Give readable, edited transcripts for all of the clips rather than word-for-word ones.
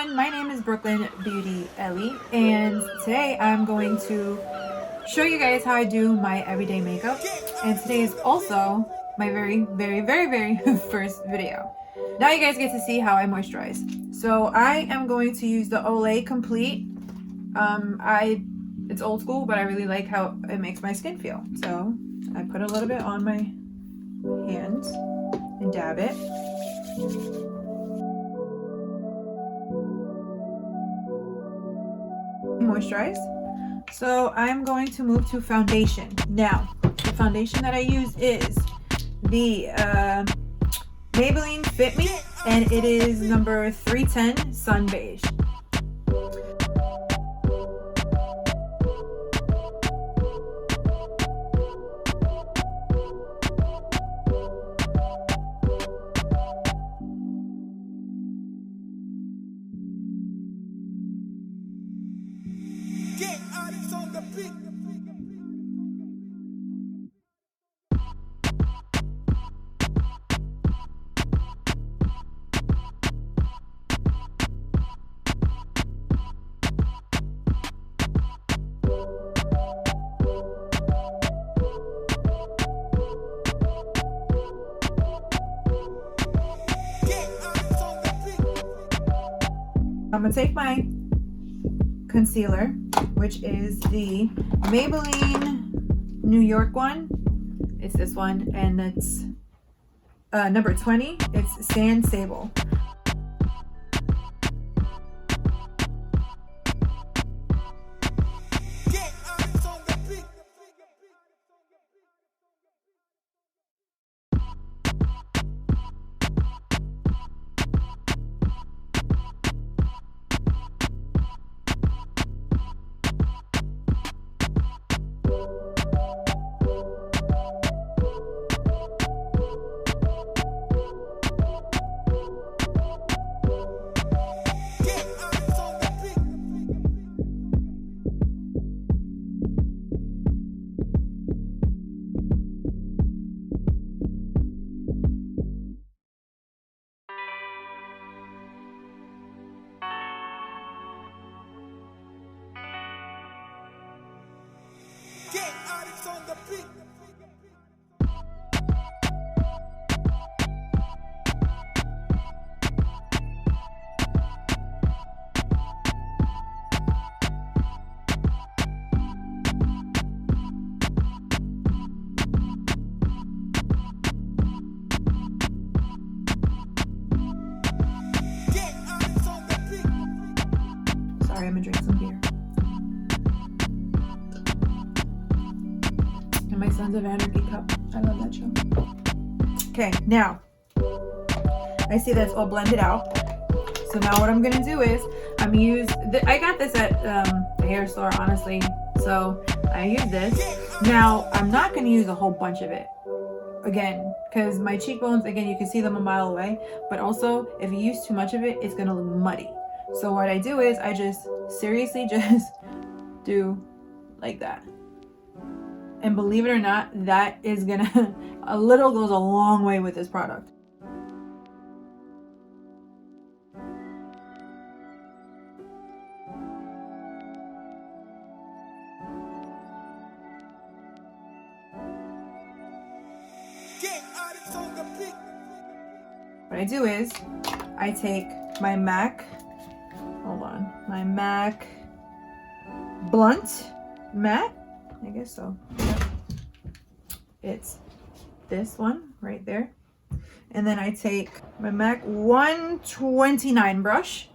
everyone, my name is Brooklyn Beauty Ellie, and today I'm going to show you guys how I do my everyday makeup. And today is also my very first video. Now you guys get to see how I moisturize. So I am going to use the Olay Complete. It's old school, but I really like how it makes my skin feel. So I put a little bit on my hands and dab it. Moisturize. So I'm going to move to foundation. Now, the foundation that I use is the Maybelline Fit Me, and it is number 310 Sun Beige. I'm gonna take my concealer, which is the Maybelline New York one. It's this one, and it's number 20. It's Sable. On the beat. Sorry, I'm gonna drink some beer. My Sons of Anarchy cup. I love that show. Okay, now I see that's all blended out. So now what I'm gonna do is I'm gonna use I got this at the hair store, honestly. So I use this. Now I'm not gonna use a whole bunch of it again, because my cheekbones, again, you can see them a mile away. But also, if you use too much of it, it's gonna look muddy. So what I do is I just seriously just do like that. And believe it or not, that is gonna, a little goes a long way with this product. What I do is, I take my MAC, my MAC Blunt Matte, I guess so. It's this one right there. And then I take my MAC 129 brush.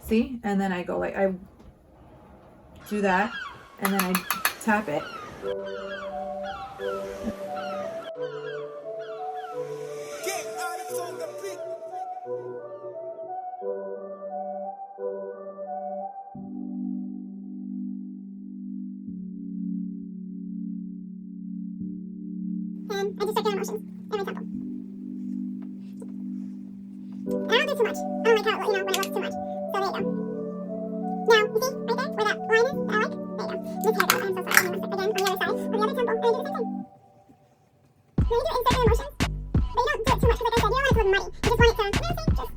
See? And then I go like, I do that. And then I tap it. I just check down emotions in my temple. And I don't do too much. I don't like how, when it looks too much. So there you go. Now, you see, right there, where that line is, that I like? There you go. This hair though, I'm so sorry. Again, on the other side, with the other temple, I'm going to do the same thing. Now you do it in circular motions, but you don't do it too much, because like I said, you don't want it to look muddy. You just want it to, you know what I'm saying? Just be contour.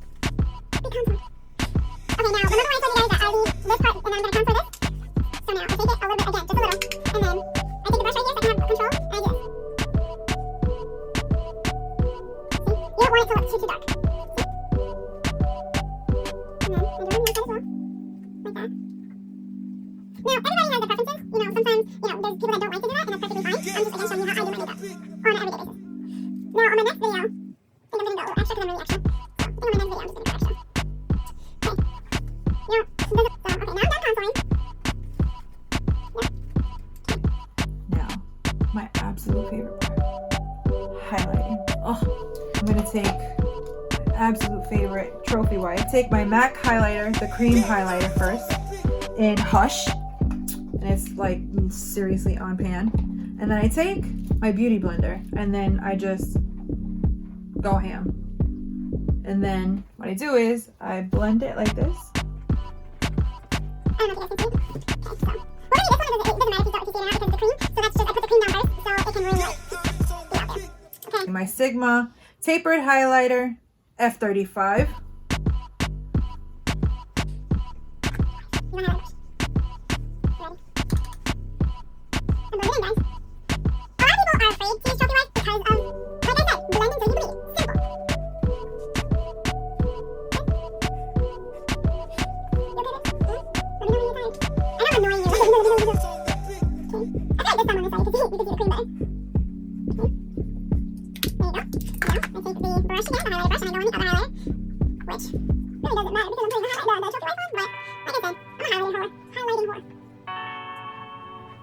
take my MAC highlighter, the cream highlighter first, in Hush. And it's like seriously on pan. And then I take my beauty blender and then I just go ham. And then what I do is I blend it like this. I don't know if you guys can see. Okay, so. Well, maybe this one doesn't matter if you see it or not because it's the cream. So that's just, I put the cream down first so it can really like get out there. Okay. My Sigma tapered highlighter, F35. You don't have it. Ready? I'm blending in, guys. A lot of people are afraid to use trophy wipe because of, like I said, blend until you bleed. Simple. You okay with it? Let me know when you're tired. I know I'm annoying you. Okay. I feel like this time on this side, you can see the cream better. Okay. There you go. Now, I take the brush again, the highlighter brush, and I go on the other highlighter, which really doesn't matter because I'm putting the trophy wipe on, but like I said, I'm a highlighting whore. Highlighting whore.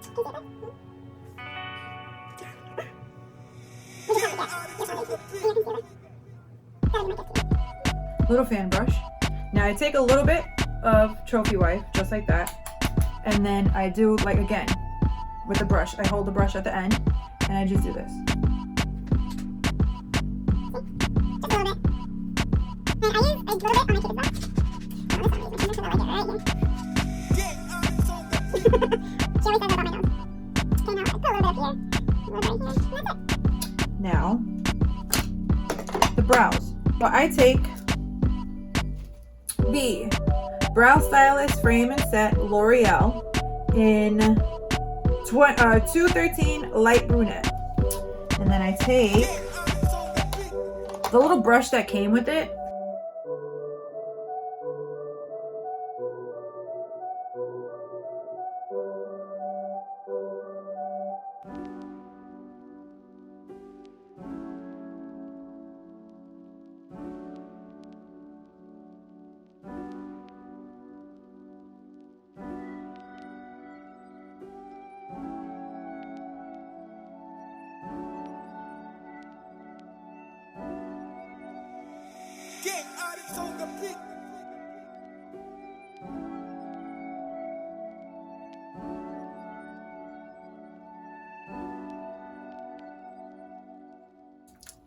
Can you see this? Little fan brush. Now I take a little bit of trophy wipe, just like that, and then I do like again with the brush. I hold the brush at the end, and I just do this. Just a little bit. And I use a little bit on my cheek as well. Oh, this one is my camera, so I like it right here. She always says it about my nose. Okay, now I put a little bit up here, a little bit right here, and that's it. Now the brows. So I take the Brow Stylist Frame and Set L'Oreal in 213 Light Brunette. And then I take the little brush that came with it.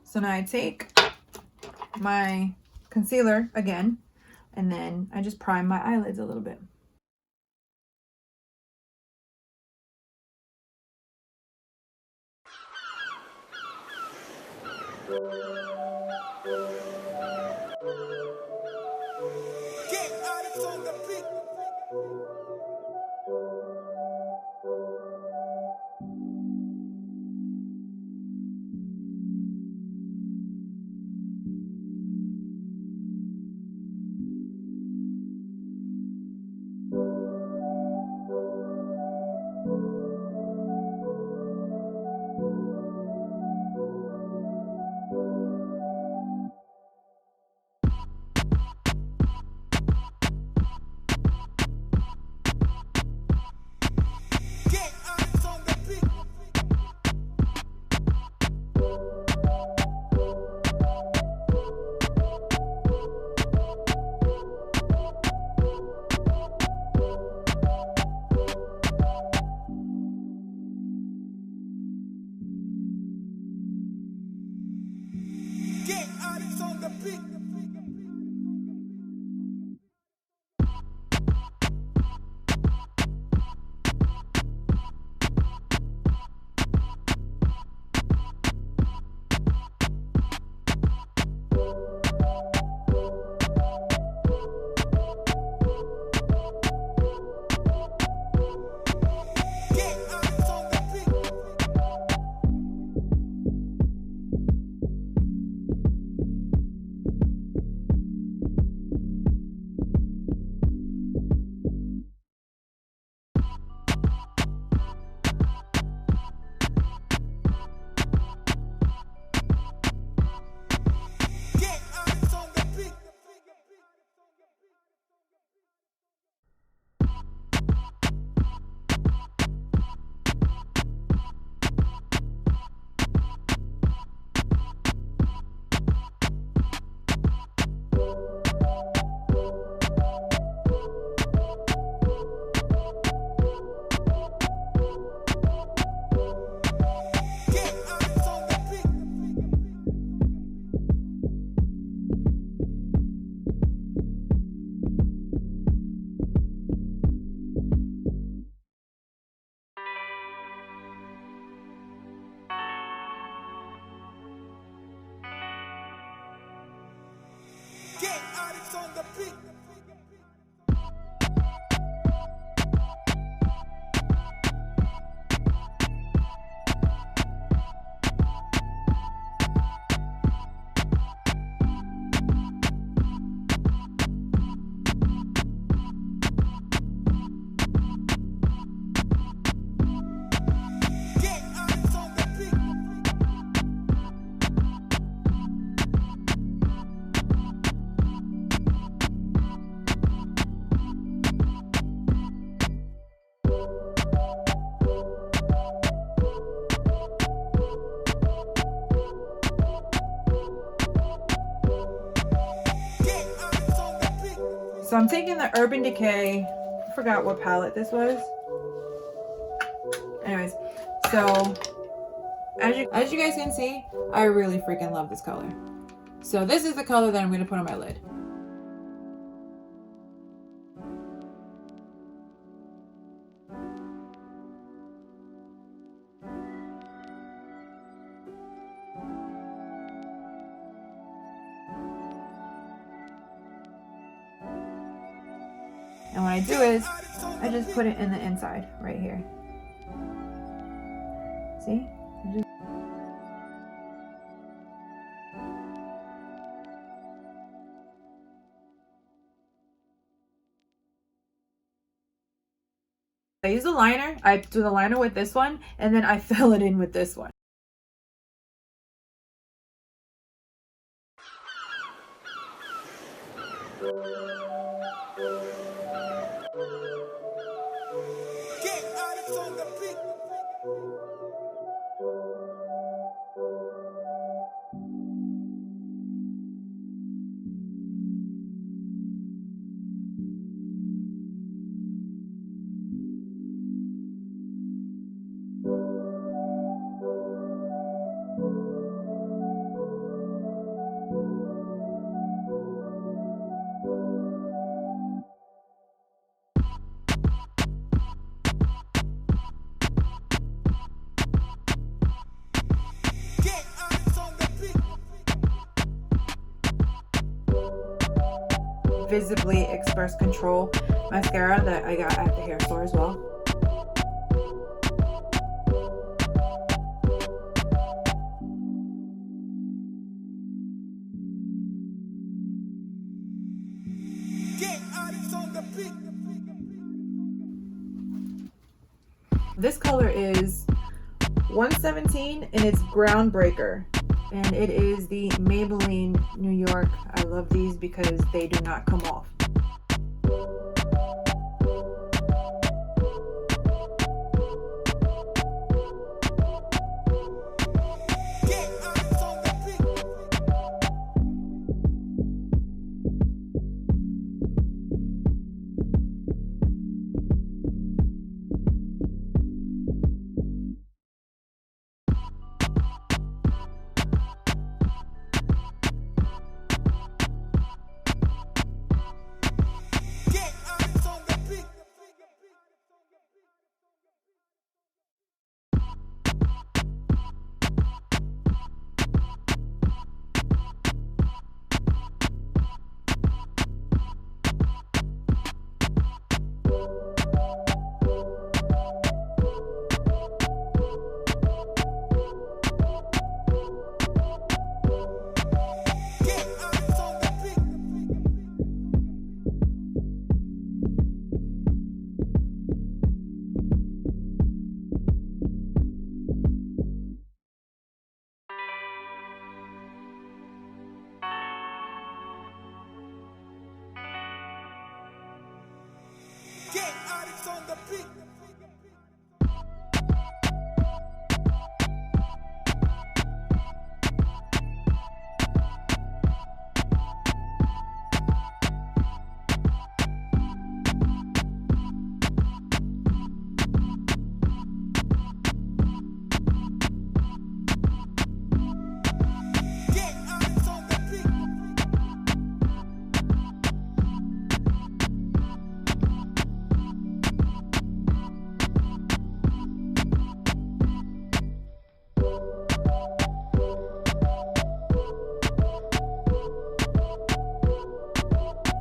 So now I take my concealer again, and then I just prime my eyelids a little bit. So I'm taking the Urban Decay, I forgot what palette this was. Anyways, so as you guys can see, I really freaking love this color. So this is the color that I'm going to put on my lid. And what I do is, I just put it in the inside, right here. See? I use a liner, I do the liner with this one, and then I fill it in with this one. Visibly Express Control mascara that I got at the hair store as well. This color is 117 and it's Groundbreaker. And it is the Maybelline New York. I love these because they do not come off.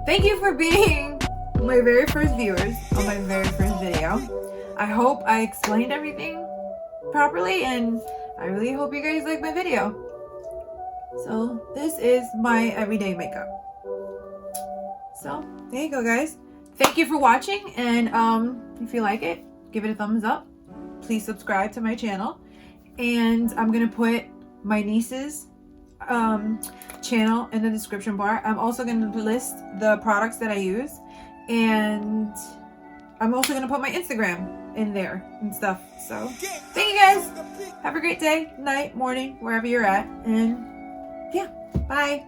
thank you for being my very first viewers on my very first video. I hope I explained everything properly, and I really hope you guys like my video. So this is my everyday makeup. So there you go, guys. Thank you for watching, and if you like it, give it a thumbs up. Please subscribe to my channel, and I'm gonna put my niece's channel in the description bar. I'm also gonna list the products that I use, and I'm also gonna put my Instagram in there and stuff. So thank you guys. Have a great day, night, morning, wherever you're at, and yeah, bye.